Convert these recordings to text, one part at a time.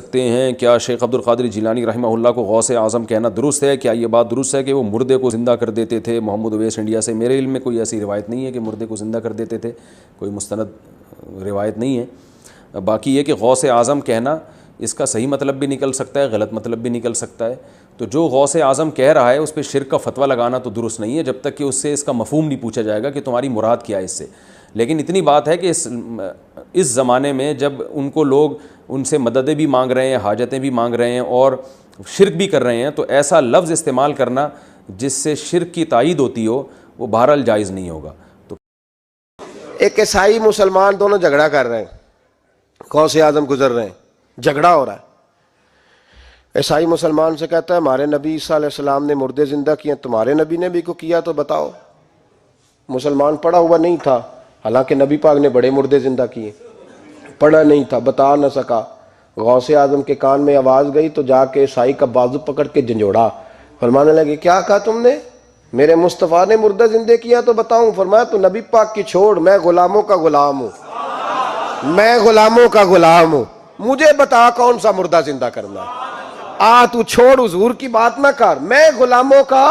سکتے ہیں کیا شیخ عبد القادر جیلانی رحمہ اللہ کو غوث اعظم کہنا درست ہے؟ کیا یہ بات درست ہے کہ وہ مردے کو زندہ کر دیتے تھے؟ محمد اویس انڈیا سے۔ میرے علم میں کوئی ایسی روایت نہیں ہے کہ مردے کو زندہ کر دیتے تھے، کوئی مستند روایت نہیں ہے۔ باقی یہ کہ غوث اعظم کہنا، اس کا صحیح مطلب بھی نکل سکتا ہے، غلط مطلب بھی نکل سکتا ہے۔ تو جو غوث اعظم کہہ رہا ہے اس پہ شرک کا فتویٰ لگانا تو درست نہیں ہے جب تک کہ اس سے اس کا مفہوم نہیں پوچھا جائے گا کہ تمہاری مراد کیا ہے اس سے۔ لیکن اتنی بات ہے کہ اس زمانے میں جب ان کو لوگ ان سے مددیں بھی مانگ رہے ہیں، حاجتیں بھی مانگ رہے ہیں اور شرک بھی کر رہے ہیں، تو ایسا لفظ استعمال کرنا جس سے شرک کی تائید ہوتی ہو وہ بہرحال جائز نہیں ہوگا۔ تو ایک عیسائی مسلمان دونوں جھگڑا کر رہے ہیں، غوث اعظم گزر رہے ہیں، جھگڑا ہو رہا ہے۔ عیسائی مسلمان سے کہتا ہے ہمارے نبی عیسیٰ علیہ السلام نے مردے زندہ کیے، تمہارے نبی نے بھی کو کیا تو بتاؤ۔ مسلمان پڑھا ہوا نہیں تھا، حالانکہ نبی پاک نے بڑے مردے زندہ کیے، پڑھا نہیں تھا، بتا نہ سکا۔ غوث اعظم کے کان میں آواز گئی تو جا کے عیسائی کا بازو پکڑ کے جھنجھوڑا، فرمانے لگے کیا کہا تم نے؟ میرے مصطفیٰ نے مردہ زندہ کیا تو بتاؤں؟ فرمایا تو نبی پاک کی چھوڑ، میں غلاموں کا غلام ہوں، میں غلاموں کا غلام ہوں، مجھے بتا کون سا مردہ زندہ کرنا ہے۔ تو چھوڑ حضور کی بات نہ کر، میں غلاموں کا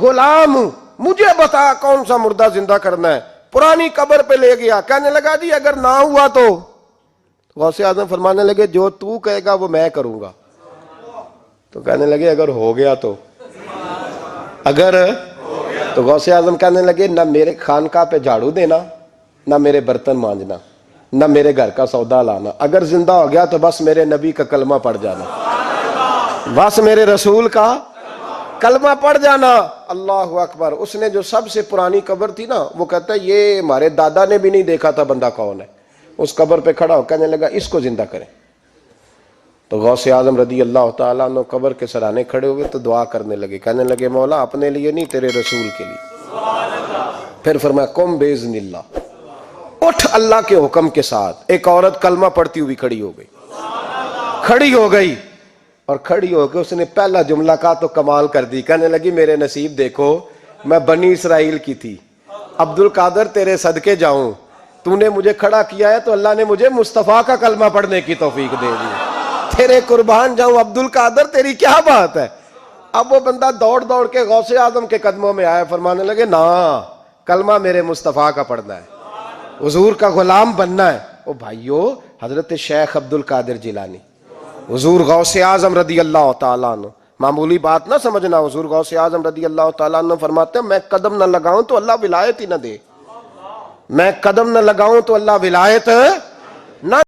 غلام ہوں، مجھے بتا کون سا مردہ زندہ کرنا ہے۔ پرانی قبر پہ لے گیا، کہنے لگا جی اگر نہ ہوا تو؟ غوث اعظم فرمانے لگے جو تو کہے گا وہ میں کروں گا۔ تو کہنے لگے اگر ہو گیا تو؟ تو غوث اعظم کہنے لگے نہ میرے خانقاہ پہ جھاڑو دینا، نہ میرے برتن مانجنا، نہ میرے گھر کا سودا لانا، اگر زندہ ہو گیا تو بس میرے نبی کا کلمہ پڑھ جانا، بس میرے رسول کا کلمہ پڑھ جانا۔ اللہ اکبر۔ اس نے جو سب سے پرانی قبر تھی نا، وہ کہتا ہے یہ ہمارے دادا نے بھی نہیں دیکھا تھا بندہ کون ہے۔ اس قبر پہ کھڑا ہو کہنے لگا اس کو زندہ کریں۔ تو غوث اعظم رضی اللہ تعالیٰ عنہ قبر کے سرانے کھڑے ہوئے تو دعا کرنے لگے، کہنے لگے مولا اپنے لیے نہیں تیرے رسول کے لیے۔ پھر فرمایا قم باذن اللہ، اٹھ اللہ کے حکم کے ساتھ۔ ایک عورت کلمہ پڑھتی ہوئی کھڑی ہو گئی، اور کھڑی ہو کے اس نے پہلا جملہ کہا تو کمال کر دی، کہنے لگی میرے نصیب دیکھو، میں بنی اسرائیل کی تھی، عبد القادر تیرے صدقے جاؤں، تو نے مجھے کھڑا کیا ہے تو اللہ نے مجھے مصطفیٰ کا کلمہ پڑھنے کی توفیق دے دی، تیرے قربان جاؤں عبد القادر، تیری کیا بات ہے۔ اب وہ بندہ دوڑ دوڑ کے غوث اعظم کے قدموں میں آیا، فرمانے لگے نا کلمہ میرے مصطفیٰ کا پڑھنا ہے، حضور کا غلام بننا ہے۔ او بھائیو، حضرت شیخ عبد القادر جیلانی، حضور غوث اعظم رضی اللہ تعالیٰ عنہ، معمولی بات نہ سمجھنا، حضور غوث اعظم رضی اللہ تعالیٰ عنہ فرماتے ہیں میں قدم نہ لگاؤں تو اللہ ولایت ہی نہ دے، میں قدم نہ لگاؤں تو اللہ ولایت نہ